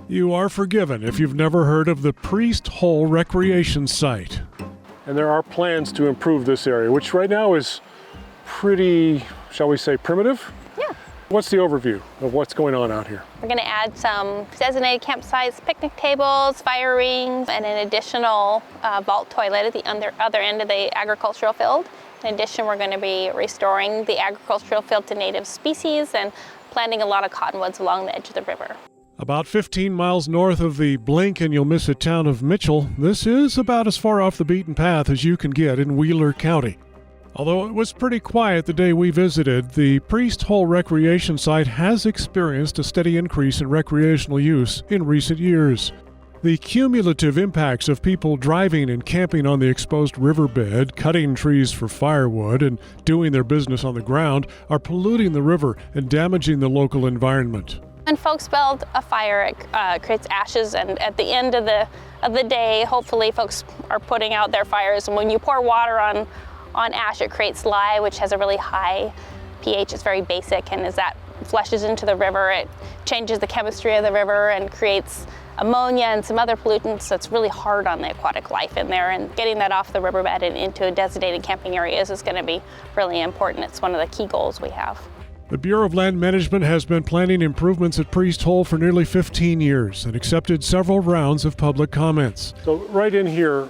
You are forgiven if you've never heard of the Priest Hole Recreation Site. And there are plans to improve this area, which right now is pretty, shall we say, primitive? Yeah. What's the overview of what's going on out here? We're going to add some designated campsites, picnic tables, fire rings, and an additional vault toilet at the other end of the agricultural field. In addition, we're going to be restoring the agricultural field to native species and planting a lot of cottonwoods along the edge of the river. About 15 miles north of the blink and you'll miss it town of Mitchell, this is about as far off the beaten path as you can get in Wheeler County. Although it was pretty quiet the day we visited, the Priest Hole Recreation Site has experienced a steady increase in recreational use in recent years. The cumulative impacts of people driving and camping on the exposed riverbed, cutting trees for firewood, and doing their business on the ground are polluting the river and damaging the local environment. When folks build a fire, it creates ashes, and at the end of the day, hopefully folks are putting out their fires. And when you pour water on ash, it creates lye, which has a really high pH. It's very basic, and as that flushes into the river, it changes the chemistry of the river and creates ammonia and some other pollutants. So it's really hard on the aquatic life in there, and getting that off the riverbed and into designated camping areas is going to be really important. It's one of the key goals we have. The Bureau of Land Management has been planning improvements at Priest Hole for nearly 15 years and accepted several rounds of public comments. So right in here,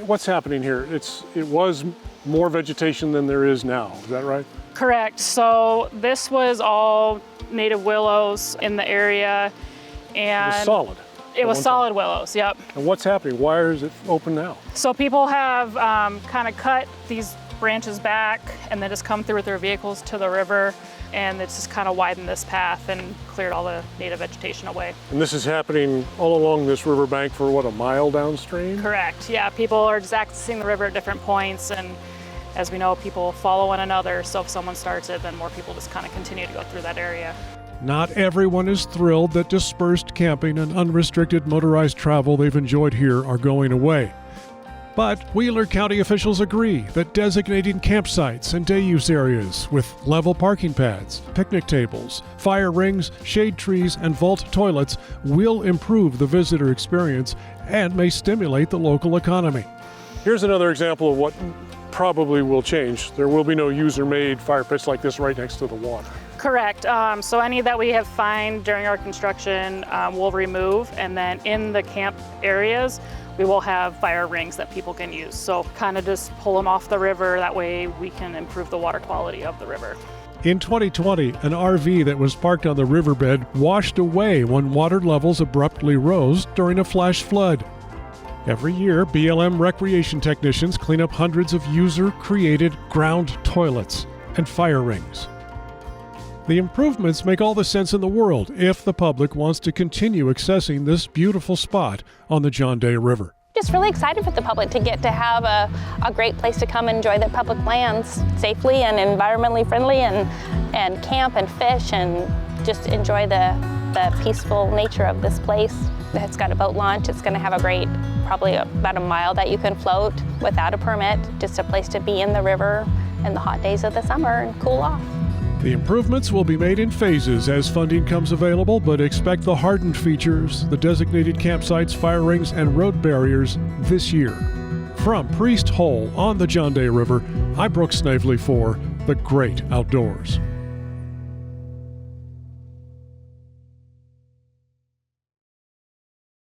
what's happening here? It was more vegetation than there is now, is that right? Correct. So this was all native willows in the area, and it was solid. It was solid willows, yep. And what's happening? Why is it open now? So people have kind of cut these branches back and then just come through with their vehicles to the river, and it's just kind of widened this path and cleared all the native vegetation away. And this is happening all along this riverbank for what, a mile downstream? Correct, yeah. People are just accessing the river at different points, and as we know, people follow one another, so if someone starts it, then more people just kind of continue to go through that area. Not everyone is thrilled that dispersed camping and unrestricted motorized travel they've enjoyed here are going away. But Wheeler County officials agree that designating campsites and day use areas with level parking pads, picnic tables, fire rings, shade trees, and vault toilets will improve the visitor experience and may stimulate the local economy. Here's another example of what probably will change. There will be no user-made fire pits like this right next to the water. Correct. So any that we have found during our construction we'll remove, and then in the camp areas we will have fire rings that people can use. So kind of just pull them off the river, that way we can improve the water quality of the river. In 2020, an RV that was parked on the riverbed washed away when water levels abruptly rose during a flash flood. Every year, BLM recreation technicians clean up hundreds of user-created ground toilets and fire rings. The improvements make all the sense in the world if the public wants to continue accessing this beautiful spot on the John Day River. Just really excited for the public to get to have a great place to come and enjoy their public lands safely and environmentally friendly, and camp and fish and just enjoy the peaceful nature of this place. It's got a boat launch. It's going to have a great, probably about a mile that you can float without a permit. Just a place to be in the river in the hot days of the summer and cool off. The improvements will be made in phases as funding comes available, but expect the hardened features, the designated campsites, fire rings, and road barriers this year. From Priest Hole on the John Day River, I'm Brooks Snavely for The Great Outdoors.